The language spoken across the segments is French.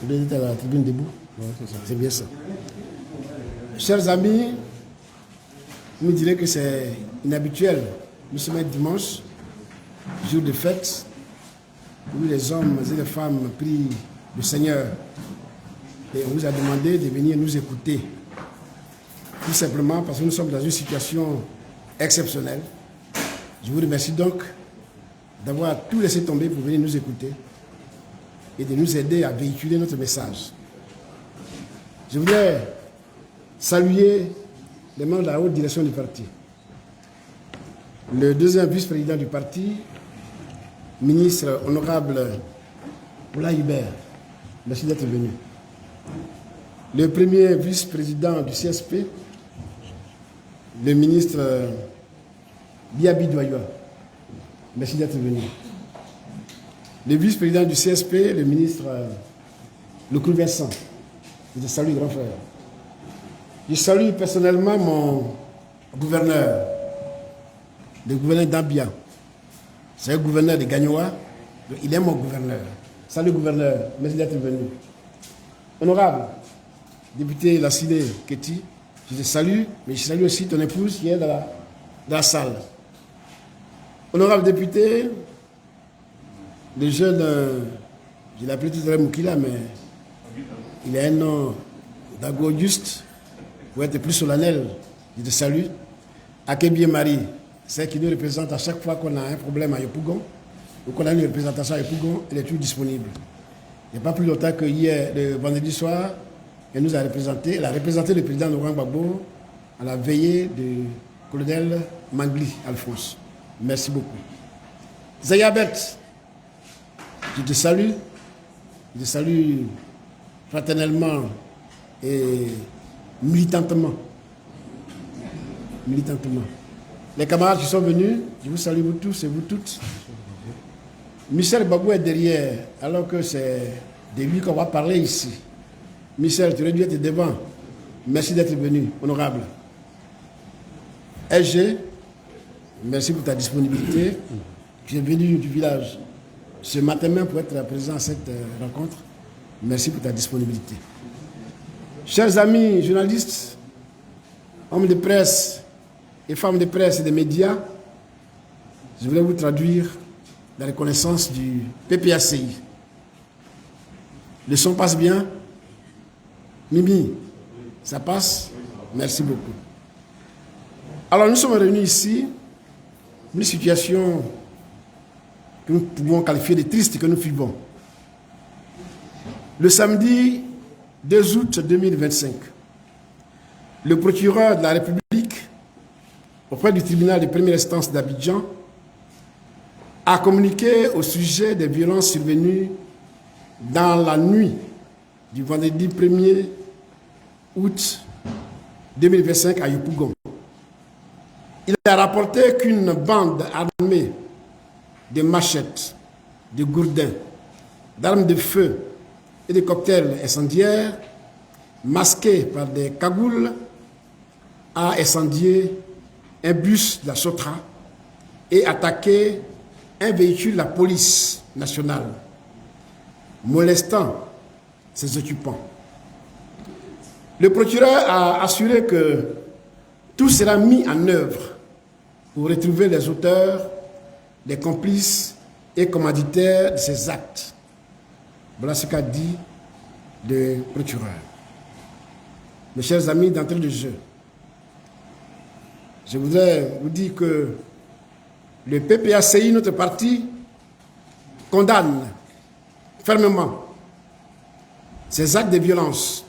Vous êtes à la tribune debout. Ouais, c'est bien ça. Chers amis, je me dirais que c'est inhabituel. Nous sommes dimanche, jour de fête, où les hommes et les femmes prient le Seigneur. Et on vous a demandé de venir nous écouter. Tout simplement parce que nous sommes dans une situation exceptionnelle. Je vous remercie donc d'avoir tout laissé tomber pour venir nous écouter et de nous aider à véhiculer notre message. Je voudrais saluer les membres de la haute direction du parti. Le deuxième vice-président du parti, ministre honorable Oula Hubert, merci d'être venu. Le premier vice-président du CSP, le ministre Biabi Douayoua, merci d'être venu. Le vice-président du CSP, le ministre Lecru Vincent, je salue grand frère. Je salue personnellement mon gouverneur, le gouverneur d'Ambia. C'est un gouverneur de Gagnoa, il est mon gouverneur. Salut gouverneur, merci d'être venu. Honorable député Lassine Keti, je te salue, mais je salue aussi ton épouse qui est dans la salle. Honorable député, le jeune, je l'ai appelé tout à l'heure Moukila, mais il a un nom d'Ago juste, pour être plus solennel, je te salue. Akebie Marie, c'est qui nous représente à chaque fois qu'on a un problème à Yopougon, ou qu'on a une représentation à Yopougon, elle est toujours disponible. Il n'y a pas plus longtemps que hier, le vendredi soir, elle nous a représenté, elle a représenté le président Laurent Gbagbo à la veillée du colonel Mangli Alphonse. Merci beaucoup. Zayabet, je te salue fraternellement et militantement. Les camarades qui sont venus, je vous salue vous tous et vous toutes. Michel Babou est derrière, alors que c'est de lui qu'on va parler ici. Michel, tu aurais dû être devant. Merci d'être venu, honorable. SG, merci pour ta disponibilité. Tu es venu du village ce matin même pour être présent à cette rencontre. Merci pour ta disponibilité. Chers amis journalistes, hommes de presse et femmes de presse et des médias, je voulais vous traduire la reconnaissance du PPACI. Le son passe bien? Mimi, ça passe? Merci beaucoup. Alors nous sommes réunis ici, une situation que nous pouvons qualifier de triste que nous vivons. Le samedi 2 août 2025, le procureur de la République, auprès du tribunal de première instance d'Abidjan, a communiqué au sujet des violences survenues dans la nuit du vendredi 1er août 2025 à Yopougon. Il a rapporté qu'une bande armée de machettes, de gourdins, d'armes de feu et de cocktails incendiaires, masqués par des cagoules, a incendié un bus de la Sotra et attaqué un véhicule de la police nationale, molestant ses occupants. Le procureur a assuré que tout sera mis en œuvre pour retrouver les auteurs, les complices et commanditaires de ces actes. Voilà ce qu'a dit le procureur. Mes chers amis d'entrée de jeu, je voudrais vous dire que le PPACI, notre parti, condamne fermement ces actes de violence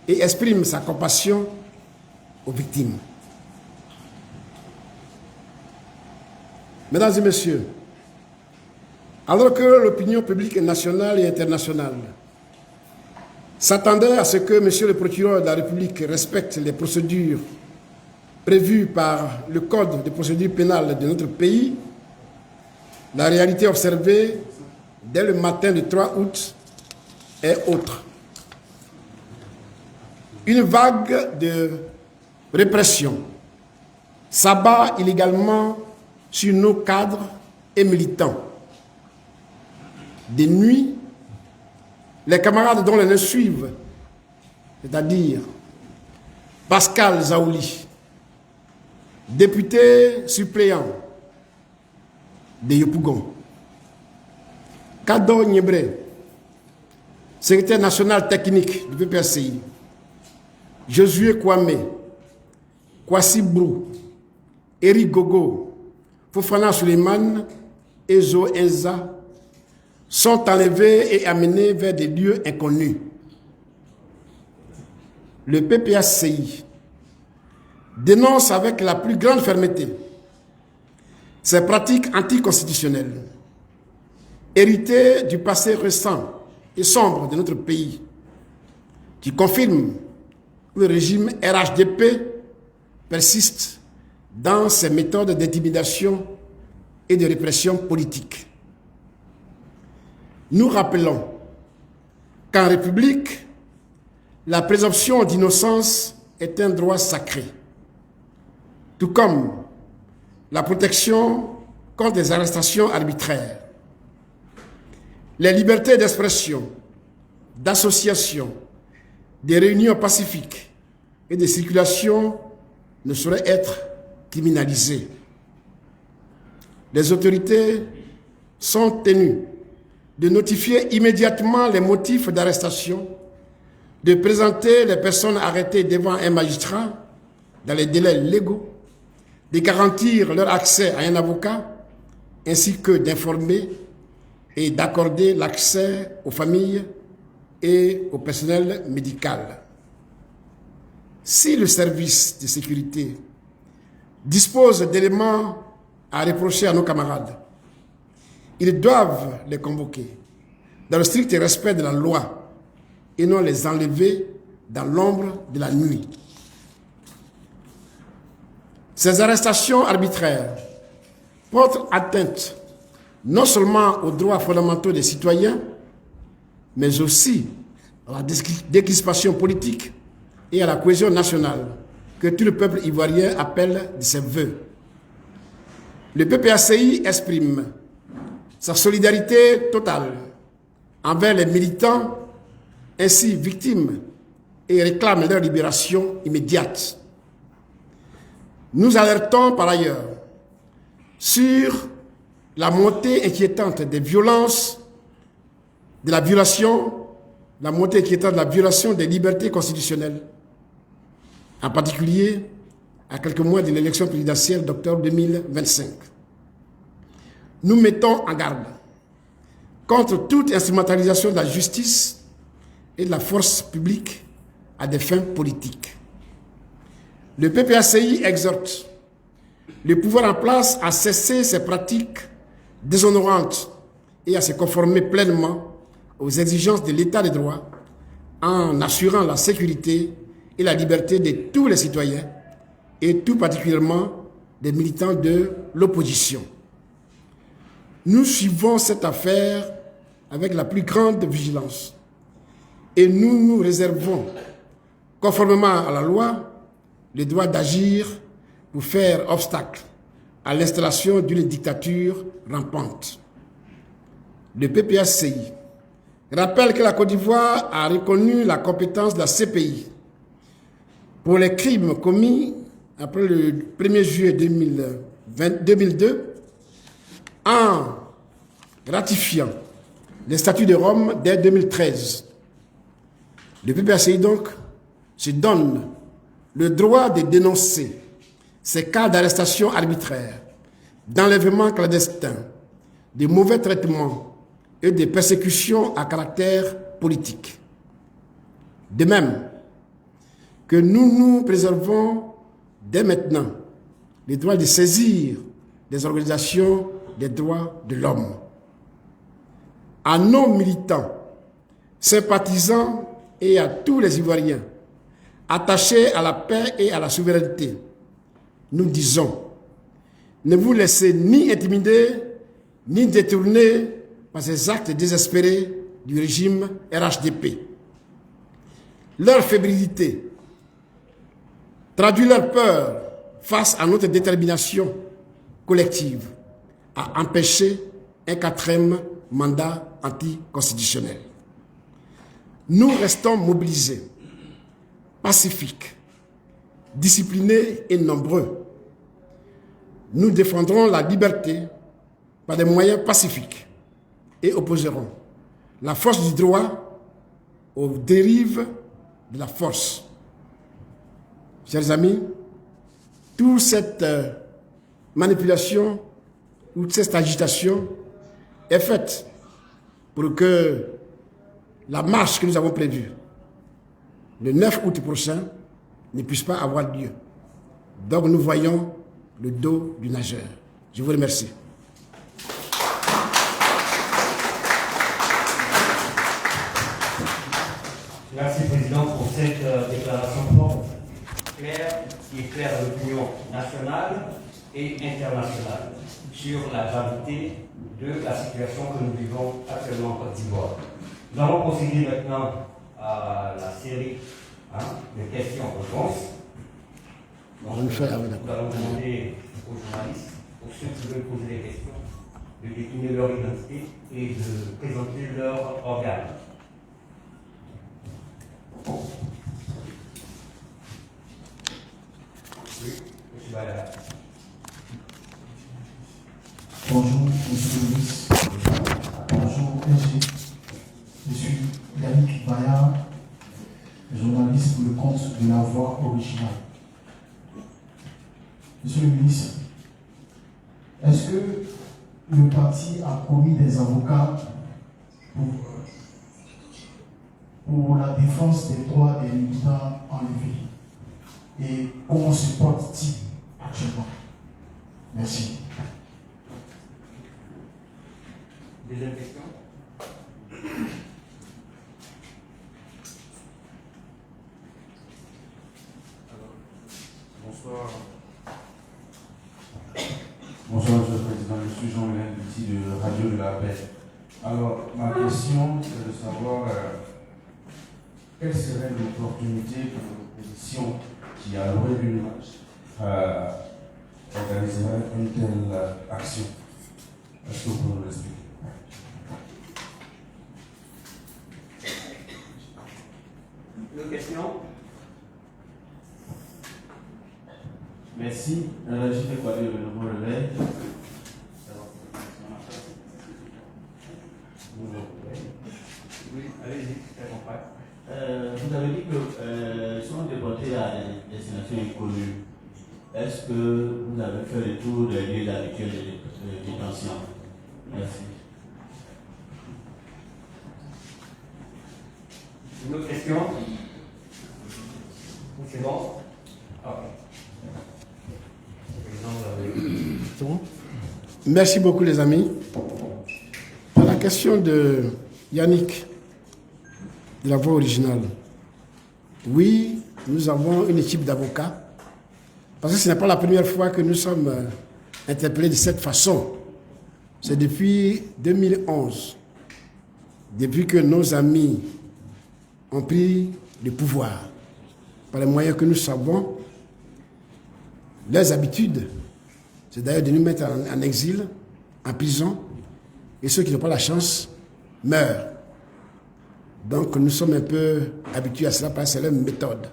et exprime sa compassion aux victimes. Mesdames et messieurs, alors que l'opinion publique nationale et internationale s'attendait à ce que M. le procureur de la République respecte les procédures prévues par le Code de procédure pénale de notre pays, la réalité observée dès le matin du 3 août est autre. Une vague de répression s'abat illégalement sur nos cadres et militants. De nuit, les camarades dont les noms suivent, c'est-à-dire Pascal Zaouli, député suppléant de Yopougon, Kado Nyebre, secrétaire national technique du PPACI, Josué Kwame, Kwasi Brou, Eric Gogo, Fofana Suleiman et Zo Enza sont enlevés et amenés vers des lieux inconnus. Le PPACI dénonce avec la plus grande fermeté ces pratiques anticonstitutionnelles, héritées du passé récent et sombre de notre pays, qui confirment que le régime RHDP persiste dans ses méthodes d'intimidation et de répression politique. Nous rappelons qu'en République, la présomption d'innocence est un droit sacré, tout comme la protection contre les arrestations arbitraires. Les libertés d'expression, d'association, de réunions pacifiques et de circulation ne sauraient être criminalisées. Les autorités sont tenues de notifier immédiatement les motifs d'arrestation, de présenter les personnes arrêtées devant un magistrat dans les délais légaux, de garantir leur accès à un avocat, ainsi que d'informer et d'accorder l'accès aux familles et au personnel médical. Si le service de sécurité dispose d'éléments à reprocher à nos camarades, ils doivent les convoquer dans le strict respect de la loi et non les enlever dans l'ombre de la nuit. Ces arrestations arbitraires portent atteinte non seulement aux droits fondamentaux des citoyens, mais aussi à la décrispation politique et à la cohésion nationale que tout le peuple ivoirien appelle de ses vœux. Le PPACI exprime sa solidarité totale envers les militants ainsi victimes et réclame leur libération immédiate. Nous alertons par ailleurs sur la montée inquiétante des violences, la montée inquiétante de la violation des libertés constitutionnelles, en particulier à quelques mois de l'élection présidentielle d'octobre 2025. Nous mettons en garde contre toute instrumentalisation de la justice et de la force publique à des fins politiques. Le PPACI exhorte le pouvoir en place à cesser ces pratiques déshonorantes et à se conformer pleinement aux exigences de l'État de droit en assurant la sécurité et la liberté de tous les citoyens et tout particulièrement des militants de l'opposition. Nous suivons cette affaire avec la plus grande vigilance et nous nous réservons, conformément à la loi, le droit d'agir pour faire obstacle à l'installation d'une dictature rampante. Le PPACI rappelle que la Côte d'Ivoire a reconnu la compétence de la CPI pour les crimes commis après le 1er juillet 2002 en ratifiant les statuts de Rome dès 2013. Le PPACI donc se donne le droit de dénoncer ces cas d'arrestation arbitraire, d'enlèvement clandestin, de mauvais traitements et de persécutions à caractère politique. De même que nous nous préservons dès maintenant le droit de saisir des organisations des droits de l'homme. À nos militants, sympathisants et à tous les Ivoiriens attachés à la paix et à la souveraineté, nous disons, ne vous laissez ni intimider, ni détourner par ces actes désespérés du régime RHDP. Leur fébrilité traduit leur peur face à notre détermination collective à empêcher un 4e mandat anticonstitutionnel. Nous restons mobilisés, pacifiques, disciplinés et nombreux. Nous défendrons la liberté par des moyens pacifiques et opposerons la force du droit aux dérives de la force. Chers amis, toute cette manipulation ou cette agitation est faite pour que la marche que nous avons prévue le 9 août prochain ne puisse pas avoir lieu. Donc nous voyons le dos du nageur. Je vous remercie. Merci Président pour cette déclaration forte, claire, qui éclaire l'opinion nationale et internationale sur la gravité de la situation que nous vivons actuellement en Côte d'Ivoire. Nous allons procéder maintenant à la série de questions-réponses. Nous allons demander aux journalistes, pour ceux qui veulent poser des questions, de décliner leur identité et de présenter leur organe. Oui, M. Bayard. Bonjour, monsieur le ministre. Bonjour, PG. Je suis Yannick Bayard, journaliste pour le compte de La Voix originale. Monsieur le ministre, est-ce que le parti a promis des avocats pour la défense des droits des militants enlevés? Et comment se porte-t-il actuellement? Merci. Deuxième question. Bonsoir. Bonsoir, Monsieur le Président. Je suis Jean-Léon Petit de Radio de la Paix. Alors, ma question, c'est de savoir quelle serait l'opportunité pour l'opposition qui, à l'orée d'une marche, organiserait une telle action. Est-ce que vous pouvez nous l'expliquer? Une question. Merci. Je vais parler le nouveau relais. Oui, allez-y, c'est compris. Vous avez dit que sont déportés à des destinations inconnues. Est-ce que vous avez fait le tour des lieux habituels de détention? Merci. Une autre question? C'est bon? Ok. C'est bon? Merci beaucoup les amis. À la question de Yannick, de La Voix originale, oui, nous avons une équipe d'avocats, parce que ce n'est pas la première fois que nous sommes interpellés de cette façon. C'est depuis 2011, depuis que nos amis ont pris le pouvoir, par les moyens que nous savons, leurs habitudes, c'est d'ailleurs de nous mettre en exil, en prison, et ceux qui n'ont pas la chance meurent. Donc nous sommes un peu habitués à cela parce que c'est leur méthode.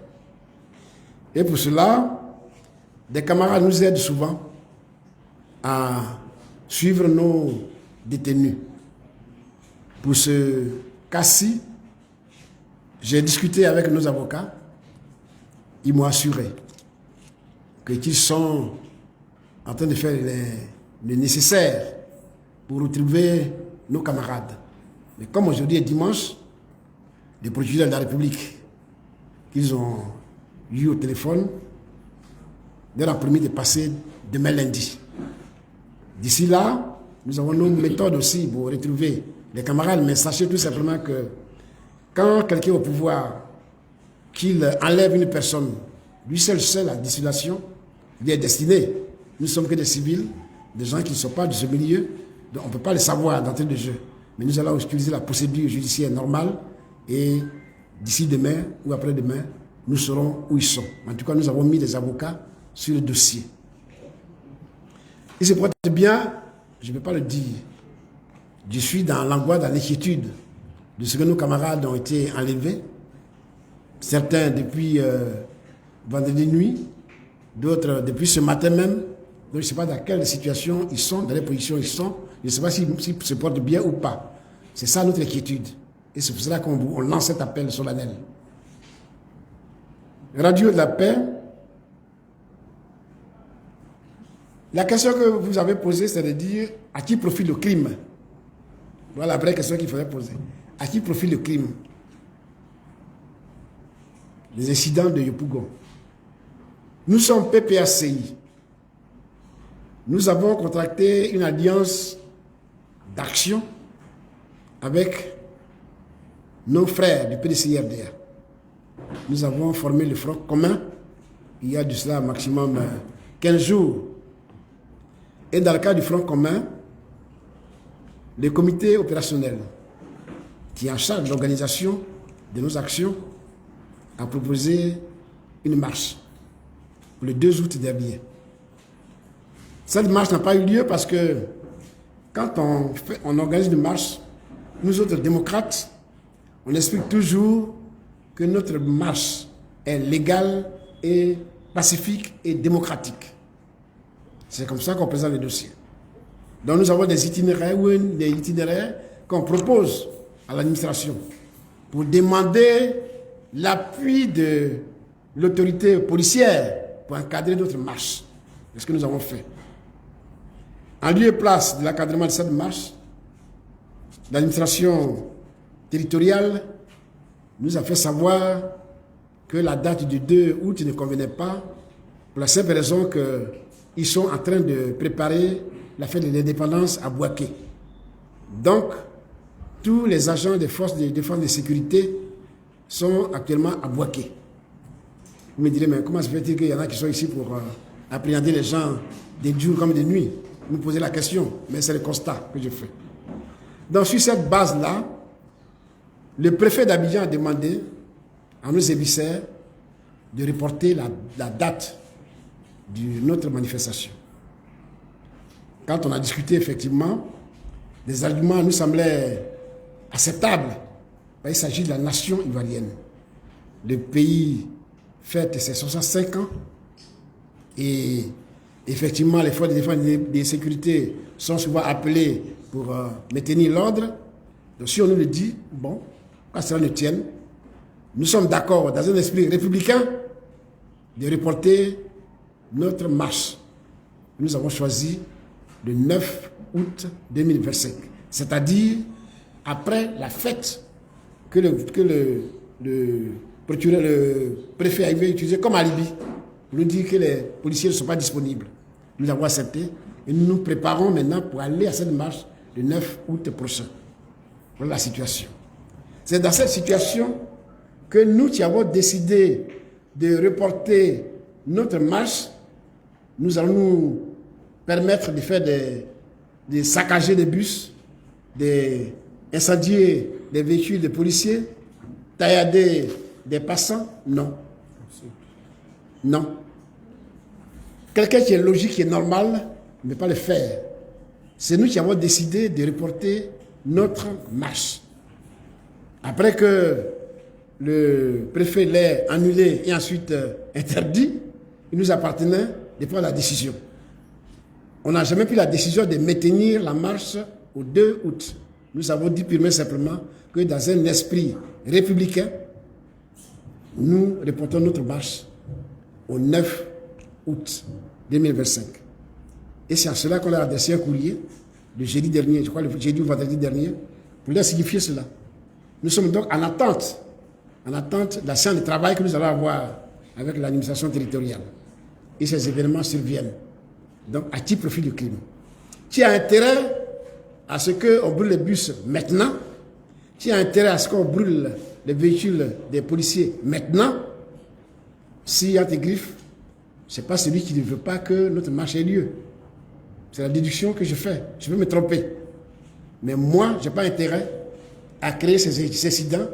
Et pour cela, des camarades nous aident souvent à suivre nos détenus. Pour ce cas-ci, j'ai discuté avec nos avocats. Ils m'ont assuré qu'ils sont en train de faire le nécessaire pour retrouver nos camarades. Mais comme aujourd'hui est dimanche, le procureur de la République qu'ils ont eu au téléphone leur a promis de passer demain lundi. D'ici là, nous avons nos méthodes aussi pour retrouver les camarades, mais sachez tout simplement que quand quelqu'un est au pouvoir, qu'il enlève une personne, lui seul sait la destination, il est destiné. Nous ne sommes que des civils, des gens qui ne sont pas de ce milieu, donc on ne peut pas le savoir d'entrée de jeu. Mais nous allons utiliser la procédure judiciaire normale et d'ici demain ou après-demain, nous saurons où ils sont. En tout cas, nous avons mis des avocats sur le dossier. Il se porte bien, je ne peux pas le dire. Je suis dans l'angoisse, dans l'inquiétude de ce que nos camarades ont été enlevés. Certains depuis vendredi nuit, d'autres depuis ce matin même. Donc je ne sais pas dans quelle situation ils sont, dans quelle position ils sont. Je ne sais pas s'ils se portent bien ou pas. C'est ça notre inquiétude. Et c'est pour cela qu'on lance cet appel solennel. Radio de la paix. La question que vous avez posée, c'est de dire à qui profite le crime. Voilà la vraie question qu'il faudrait poser. À qui profite le crime? Les incidents de Yopougon. Nous sommes PPACI. Nous avons contracté une alliance d'action avec nos frères du PDCI-RDA. Nous avons formé le front commun il y a de cela maximum 15 jours. Et dans le cadre du front commun, le comité opérationnel qui est en charge de l'organisation de nos actions a proposé une marche pour le 2 août dernier. Cette marche n'a pas eu lieu parce que quand on organise une marche, nous autres démocrates, on explique toujours que notre marche est légale et pacifique et démocratique. C'est comme ça qu'on présente le dossier. Donc nous avons des itinéraires qu'on propose à l'administration pour demander l'appui de l'autorité policière pour encadrer notre marche. C'est ce que nous avons fait. En lieu et place de l'encadrement de cette marche, l'administration territoriale nous a fait savoir que la date du 2 août ne convenait pas pour la simple raison qu'ils sont en train de préparer la fête de l'indépendance à Bouaké. Donc, tous les agents des forces de défense et de sécurité sont actuellement à Bouaké. Vous me direz, mais comment se fait-il qu'il y en a qui sont ici pour appréhender les gens des jours comme des nuits? Vous me posez la question, mais c'est le constat que je fais. Donc, sur cette base-là, le préfet d'Abidjan a demandé à nos émissaires de reporter la date de notre manifestation. Quand on a discuté, effectivement, les arguments nous semblaient acceptables. Il s'agit de la nation ivoirienne. Le pays fête ses 65 ans et effectivement, les forces de défense et de sécurité sont souvent appelées pour maintenir l'ordre. Donc si on nous le dit, bon, quand cela ne tienne, nous sommes d'accord dans un esprit républicain de reporter notre marche. Nous avons choisi le 9 août 2025, c'est-à-dire après la fête que le préfet avait utilisé comme alibi pour nous dire que les policiers ne sont pas disponibles. Nous avons accepté et nous nous préparons maintenant pour aller à cette marche le 9 août prochain. Voilà la situation. C'est dans cette situation que nous qui avons décidé de reporter notre marche, nous allons nous permettre de faire des saccager des bus, d'incendier des véhicules de policiers, taillader des passants? Non. Non. Quelqu'un qui est logique, qui est normal, ne peut pas le faire. C'est nous qui avons décidé de reporter notre marche. Après que le préfet l'ait annulé et ensuite interdit, il nous appartenait de prendre la décision. On n'a jamais pris la décision de maintenir la marche au 2 août. Nous avons dit purement simplement que dans un esprit républicain, nous reportons notre marche au 9 août 2025. Et c'est à cela qu'on a adressé un courrier le jeudi dernier, je crois le jeudi ou vendredi dernier, pour leur signifier cela. Nous sommes donc en attente de la séance de travail que nous allons avoir avec l'administration territoriale. Et ces événements surviennent. Donc, à qui profite le crime? Qui a intérêt à ce qu'on brûle les bus maintenant? Qui a intérêt à ce qu'on brûle les véhicules des policiers maintenant? S'il y a des griffes, ce n'est pas celui qui ne veut pas que notre marche ait lieu. C'est la déduction que je fais. Je peux me tromper. Mais moi, je n'ai pas intérêt à créer ces incidents.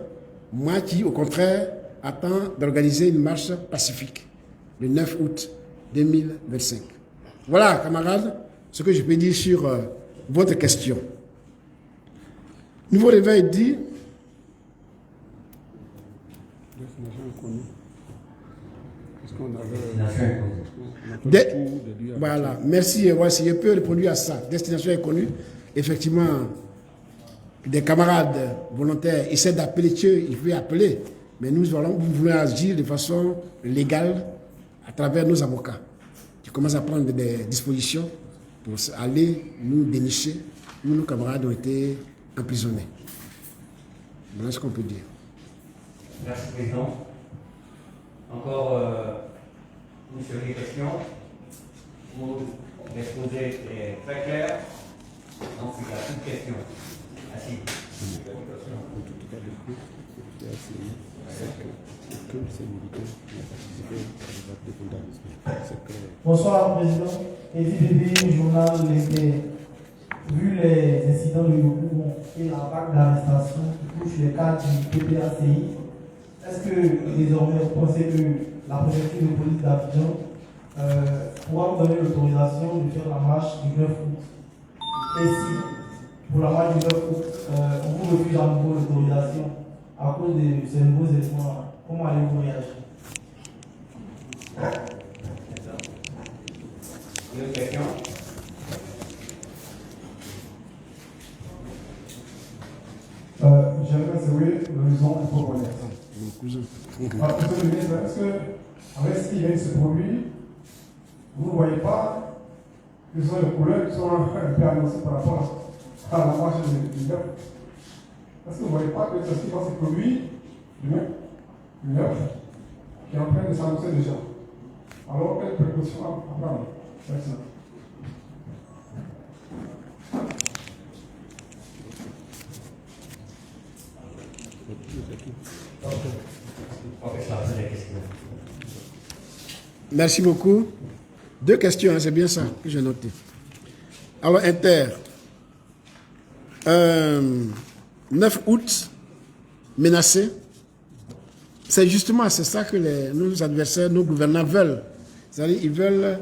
Moi qui, au contraire, attends d'organiser une marche pacifique le 9 août 2025. Voilà, camarades, ce que je peux dire sur votre question. Nouveau Réveil dit Voilà, merci. Voici, je peux répondre à ça. Destination est connue. Effectivement, des camarades volontaires essaient d'appeler Dieu, il faut appeler. Mais nous voulons agir de façon légale à travers nos avocats qui commencent à prendre des dispositions pour aller nous dénicher où nos camarades ont été emprisonnés. Voilà ce qu'on peut dire. Merci, Président. Encore une série de questions. L'exposé est très clair. Donc, il y a toute question. Merci. Bonsoir, Président. Eddie journal L'Inter. Vu les incidents de Yopougon et la vague d'arrestation qui touche les cas du PPACI, est-ce que désormais vous pensez que la préfecture de police d'Abidjan pourra vous donner l'autorisation de faire la marche du 9 août? Et si, pour la marche du 9 août, on vous refuse à nouveau l'autorisation à cause de ces nouveaux éléments, comment allez-vous réagir? Une question. J'aimerais savoir l'horizon un peu connaître. Monsieur le ministre, est-ce que, avec ce qui vient de se produire, vous ne voyez pas que ce sont les couleurs qui sont un peu annoncées par rapport à la marche du 9? Est-ce que vous ne voyez pas que ce qui va se produire demain, le 9, qui est en train de s'annoncer déjà? Alors, quelles précautions à prendre? Merci. Merci beaucoup. Deux questions, hein, c'est bien ça que j'ai noté. Alors, Inter, 9 août, menacé. C'est justement ça que nos adversaires, nos gouvernants veulent. C'est-à-dire ils veulent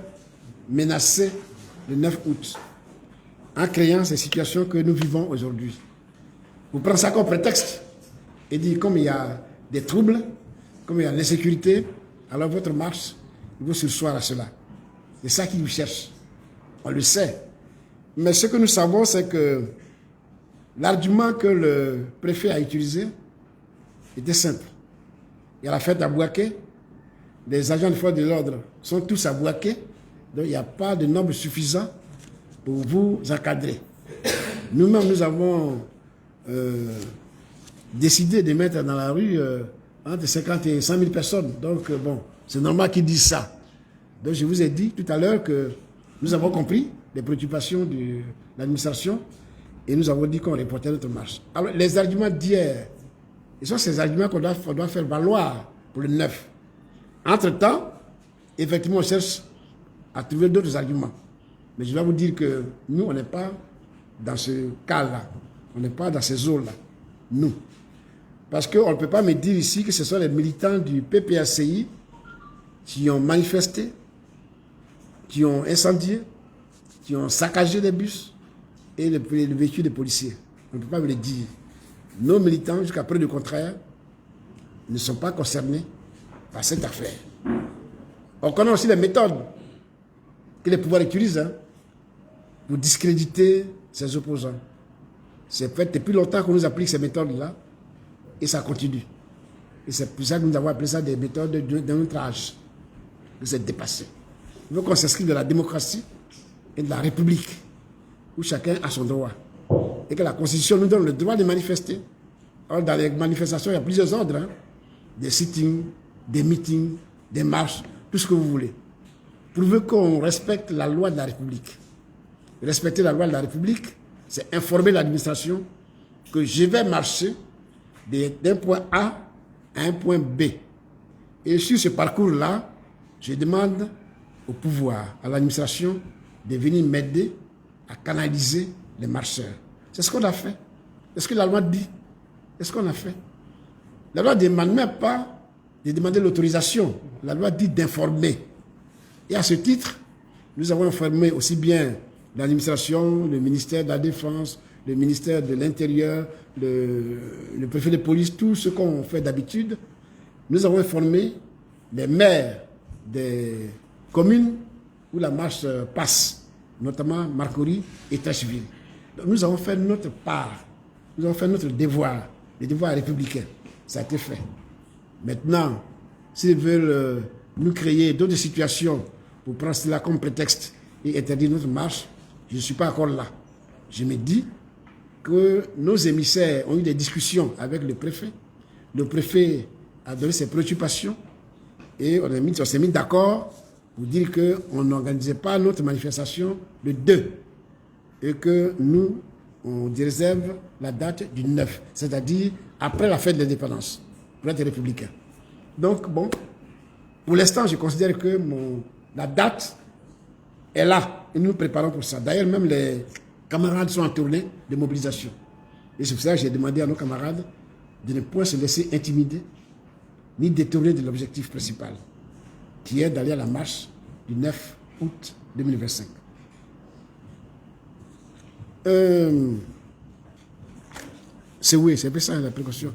menacer le 9 août en créant ces situations que nous vivons aujourd'hui. Vous prenez ça comme prétexte et dire comme il y a des troubles, comme il y a l'insécurité, alors votre marche, il faut sursoir à cela. C'est ça qu'ils cherchent. On le sait. Mais ce que nous savons, c'est que l'argument que le préfet a utilisé était simple. Il y a la fête à Bouaké, les agents de force de l'ordre sont tous à Bouaké, donc il n'y a pas de nombre suffisant pour vous encadrer. Nous-mêmes, nous avons décidé de mettre dans la rue entre 50 et 100 000 personnes. Donc, bon, c'est normal qu'ils disent ça. Donc, je vous ai dit tout à l'heure que nous avons compris les préoccupations de l'administration et nous avons dit qu'on reportait notre marche. Alors, les arguments d'hier, ce sont ces arguments qu'on doit faire valoir pour le 9. Entre-temps, effectivement, on cherche à trouver d'autres arguments. Mais je dois vous dire que nous, on n'est pas dans ce cas-là. On n'est pas dans ces eaux-là. Nous. Parce qu'on ne peut pas me dire ici que ce sont les militants du PPACI qui ont manifesté, qui ont incendié, qui ont saccagé les bus et le véhicule des policiers. On ne peut pas me le dire. Nos militants, jusqu'à preuve du contraire, ne sont pas concernés par cette affaire. On connaît aussi les méthodes que les pouvoirs utilisent pour discréditer ses opposants. C'est fait depuis longtemps qu'on nous applique ces méthodes-là et ça continue. Et c'est pour ça que nous avons appelé ça des méthodes d'un outrage. C'est dépassé. Il faut qu'on s'inscrive de la démocratie et de la République, où chacun a son droit. Et que la Constitution nous donne le droit de manifester. Or, dans les manifestations, il y a plusieurs ordres. Des sittings, des meetings, des marches, tout ce que vous voulez. Prouver qu'on respecte la loi de la République. Respecter la loi de la République, c'est informer l'administration que je vais marcher d'un point A à un point B. Et sur ce parcours-là, je demande au pouvoir, à l'administration, de venir m'aider à canaliser les marcheurs. C'est ce qu'on a fait. C'est ce que la loi dit. C'est ce qu'on a fait. La loi ne demande même pas de demander l'autorisation. La loi dit d'informer. Et à ce titre, nous avons informé aussi bien l'administration, le ministère de la Défense, le ministère de l'Intérieur, le préfet de police, tout ce qu'on fait d'habitude. nous avons informé les maires des communes où la marche passe, notamment Marcory et Tâcheville. Nous avons fait notre part, nous avons fait notre devoir, le devoir républicain. Ça a été fait. Maintenant, s'ils veulent nous créer d'autres situations pour prendre cela comme prétexte et interdire notre marche, je ne suis pas encore là. Je me dis que nos émissaires ont eu des discussions avec le préfet. Le préfet a donné ses préoccupations et on s'est mis d'accord pour dire qu'on n'organisait pas notre manifestation le 2 et que nous, on réserve la date du 9, c'est-à-dire après la fête de l'indépendance, pour être républicain. Donc, bon, pour l'instant, je considère que la date est là et nous nous préparons pour ça. D'ailleurs, même les camarades sont en tournée de mobilisation. Et c'est pour ça que j'ai demandé à nos camarades de ne point se laisser intimider ni détourner de l'objectif principal, qui est d'aller à la marche du 9 août 2025. C'est un peu ça la précaution.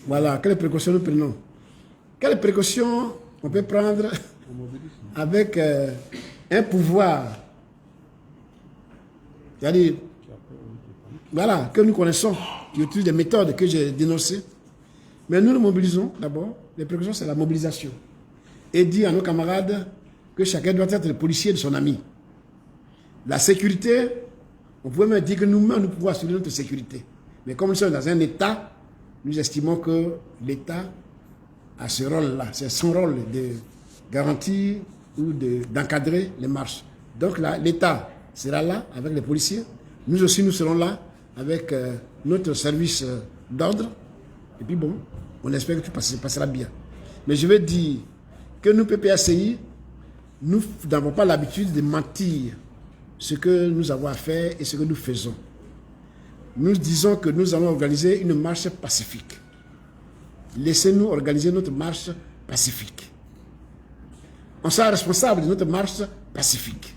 Voilà, quelles précautions nous prenons? Quelles précautions on peut prendre avec un pouvoir, c'est-à-dire, voilà, que nous connaissons, qui utilise des méthodes que j'ai dénoncées. Mais nous nous mobilisons d'abord. Les précautions, c'est la mobilisation. Et dire à nos camarades que chacun doit être le policier de son ami. La sécurité, on pouvait même dire que nous-mêmes, nous pouvons assurer notre sécurité. Mais comme nous sommes dans un État, nous estimons que l'État a ce rôle-là. C'est son rôle de garantir ou d'encadrer les marches. Donc là, l'État sera là avec les policiers. Nous aussi, nous serons là avec notre service d'ordre. Et puis bon, on espère que tout passera bien. Mais je veux dire que nous, PPACI, nous n'avons pas l'habitude de mentir ce que nous avons à faire et ce que nous faisons. Nous disons que nous allons organiser une marche pacifique. Laissez-nous organiser notre marche pacifique. On sera responsable de notre marche pacifique.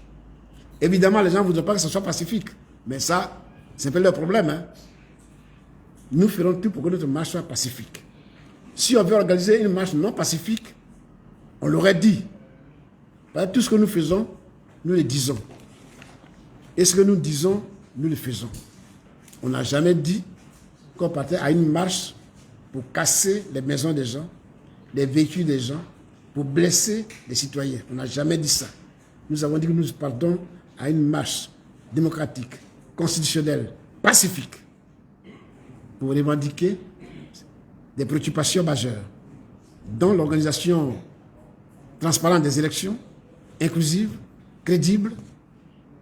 Évidemment, les gens ne voudraient pas que ce soit pacifique. Mais ça, c'est un peu leur problème. Hein? Nous ferons tout pour que notre marche soit pacifique. Si on veut organiser une marche non pacifique, on l'aurait dit. Tout ce que nous faisons, nous le disons. Et ce que nous disons, nous le faisons. On n'a jamais dit qu'on partait à une marche pour casser les maisons des gens, les véhicules des gens, pour blesser les citoyens. On n'a jamais dit ça. Nous avons dit que nous partons à une marche démocratique, constitutionnelle, pacifique, pour revendiquer des préoccupations majeures, dont l'organisation transparente des élections, inclusive, crédible,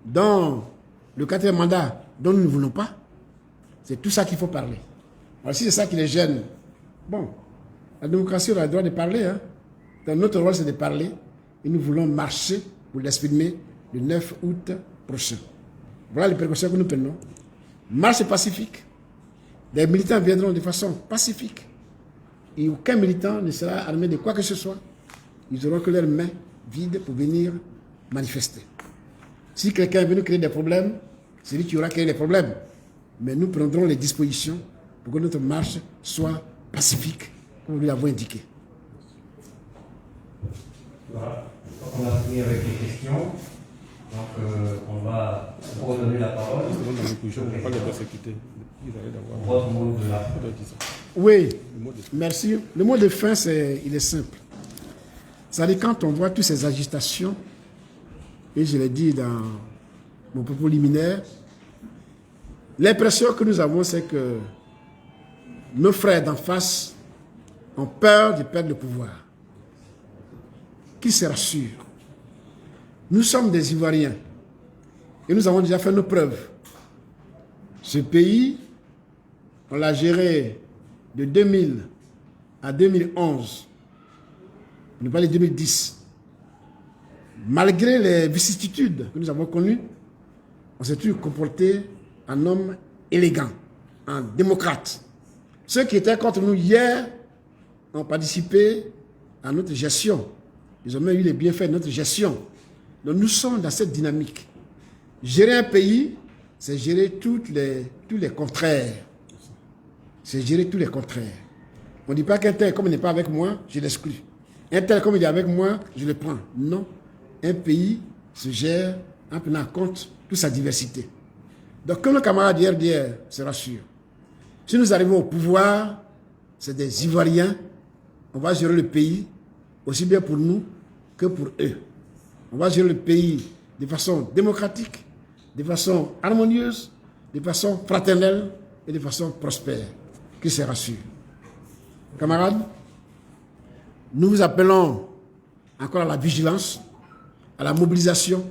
dans le 4e mandat dont nous ne voulons pas. C'est tout ça qu'il faut parler. Alors si c'est ça qui les gêne, bon, la démocratie, on a le droit de parler. Hein. Donc, notre rôle, c'est de parler et nous voulons marcher pour l'exprimer le 9 août prochain. Voilà les précautions que nous prenons. Marche pacifique. Les militants viendront de façon pacifique. Et aucun militant ne sera armé de quoi que ce soit. Ils n'auront que leurs mains vides pour venir manifester. Si quelqu'un veut nous créer des problèmes, c'est lui qui aura créé les problèmes. Mais nous prendrons les dispositions pour que notre marche soit pacifique, comme nous l'avons indiqué. Voilà. On va finir avec les questions. Donc, on va redonner la parole. Votre mot de la fin. Oui, merci. Le mot de fin, il est simple. C'est-à-dire, quand on voit toutes ces agitations, et je l'ai dit dans mon propos liminaire, l'impression que nous avons, c'est que nos frères d'en face ont peur de perdre le pouvoir. Qui se rassure? Nous sommes des Ivoiriens et nous avons déjà fait nos preuves. Ce pays, on l'a géré de 2000 à 2011, pour ne pas dire 2010. Malgré les vicissitudes que nous avons connues, on s'est toujours comporté en homme élégant, en démocrate. Ceux qui étaient contre nous hier ont participé à notre gestion. Ils ont même eu les bienfaits de notre gestion. Donc nous sommes dans cette dynamique. Gérer un pays, c'est gérer tous les contraires. C'est gérer tous les contraires. On ne dit pas qu'un tel, comme il n'est pas avec moi, je l'exclus. Un tel, comme il est avec moi, je le prends. Non. Un pays se gère en prenant en compte toute sa diversité. Donc, comme le camarade d'hier se rassure, si nous arrivons au pouvoir, c'est des Ivoiriens, on va gérer le pays aussi bien pour nous que pour eux. On va gérer le pays de façon démocratique, de façon harmonieuse, de façon fraternelle et de façon prospère. Qu'ils se rassurent. Camarades, nous vous appelons encore à la vigilance, à la mobilisation.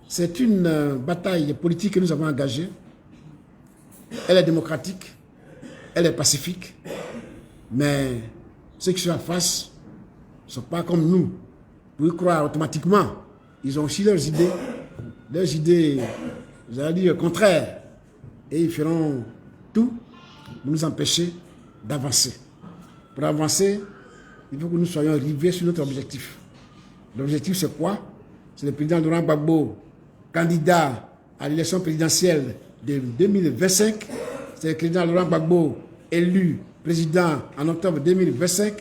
C'est une bataille politique que nous avons engagée. Elle est démocratique, elle est pacifique, mais ceux qui sont en face ne sont pas comme nous. Vous pouvez croire automatiquement. Ils ont aussi leurs idées, j'allais dire, contraires. Et ils feront tout pour nous empêcher d'avancer. Pour avancer, il faut que nous soyons rivés sur notre objectif. L'objectif, c'est quoi? C'est le président Laurent Gbagbo, candidat à l'élection présidentielle de 2025. C'est le président Laurent Gbagbo, élu président en octobre 2025.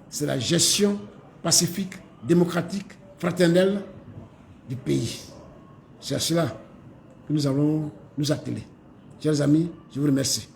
C'est la gestion pacifique, démocratique, fraternelle du pays. C'est à cela que nous allons nous atteler. Chers amis, je vous remercie.